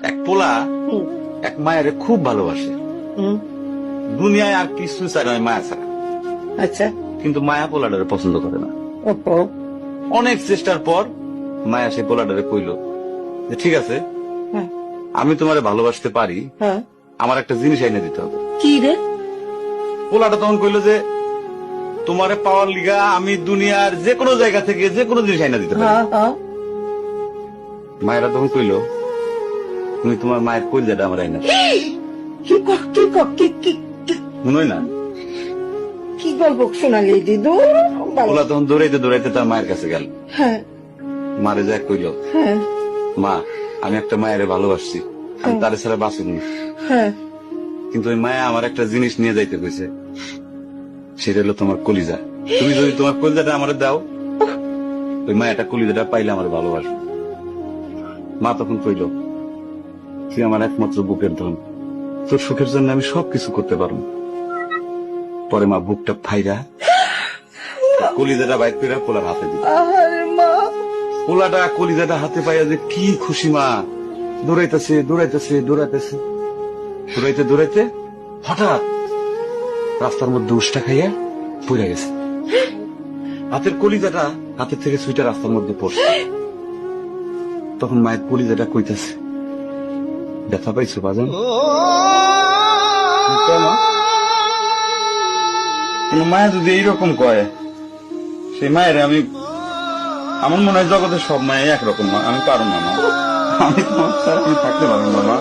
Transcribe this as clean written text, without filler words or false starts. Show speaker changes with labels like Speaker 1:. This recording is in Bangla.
Speaker 1: এক পোলা
Speaker 2: হুম,
Speaker 1: এক মায়ের খুব ভালোবাসে,
Speaker 2: হুম,
Speaker 1: দুনিয়ায় আর কিছু চাই নয় মায়া ছাড়া।
Speaker 2: আচ্ছা।
Speaker 1: কিন্তু মায়া পোলাটারে পছন্দ করে না।
Speaker 2: ওহো।
Speaker 1: অনেক চেষ্টার পর মায়া সে পোলাটারে কইল যে ঠিক আছে,
Speaker 2: হ্যাঁ,
Speaker 1: আমি তোমারে ভালোবাসতে পারি,
Speaker 2: হ্যাঁ।
Speaker 1: আমার একটা জিনিস এনে দিতে হবে।
Speaker 2: কি রে?
Speaker 1: পোলাটা তখন কইল যে তোমারে পাওয়ার লিগা আমি দুনিয়ার যে কোনো জায়গা থেকে যে কোনো জিনিস এনে দিতে পারি।
Speaker 2: হ্যাঁ, হ্যাঁ।
Speaker 1: মায়েরা তখন কইল তুমি তোমার মায়ের কইলজাটা আমার এনে দাও।
Speaker 2: কি ক- কি ক- কি কি- কি-
Speaker 1: মনে হয় না?
Speaker 2: কি গল্প শোনালি দিদু?
Speaker 1: পোলা তখন দৌড়াইতে দৌড়াইতে তার মায়ের কাছে গেল,
Speaker 2: হ্যাঁ,
Speaker 1: মারে যা কইল
Speaker 2: হ্যাঁ,
Speaker 1: মা আমি একটা মায়ের ভালোবাসছি, আমি তারে ছাড়া বাঁচুনি,
Speaker 2: হ্যাঁ।
Speaker 1: কিন্তু ওই মায়া আমার একটা জিনিস নিয়ে যাইতে কইছে, সেটা হলো তোমার কলিজা। তুমি যদি তোমার কলিজাটা আমার দাও, ওই মায়াটা কলিজাটা পাইলে আমার ভালোবাসবে। মা তখন কইল তুই আমার একমাত্র বুকের ধন, তোর সুখের জন্য আমি সবকিছু করতে পারবো। পরে মা বুকটা ফাইরা কলিজাটা বাইর করে পোলার হাতে দিল।
Speaker 2: আহারে মা।
Speaker 1: পোলাটা কলিজাটা হাতে পাইয়া যে কি খুশি, মা দৌড়াইতেছে দৌড়াইতেছে দৌড়াইতেছে, দৌড়াইতে দৌড়াইতে হঠাৎ রাস্তার মধ্যে উষ্টা খাইয়া পড়ে গেছে। হাতের কলিজাটা হাতের থেকে সুইটা রাস্তার মধ্যে পড়ছে। তখন মায়ের কলিজাটা কইতাছে ব্যথা পাইছো বাজান? কেন? কোন মায়া যদি এইরকম কয়, সেই মায়ের আমি, আমার মনে হয় জগতের সব মায়ে একরকম, আমি পারো না মা, আমি তোমার ছাড়া আমি থাকতে পারবো না মা।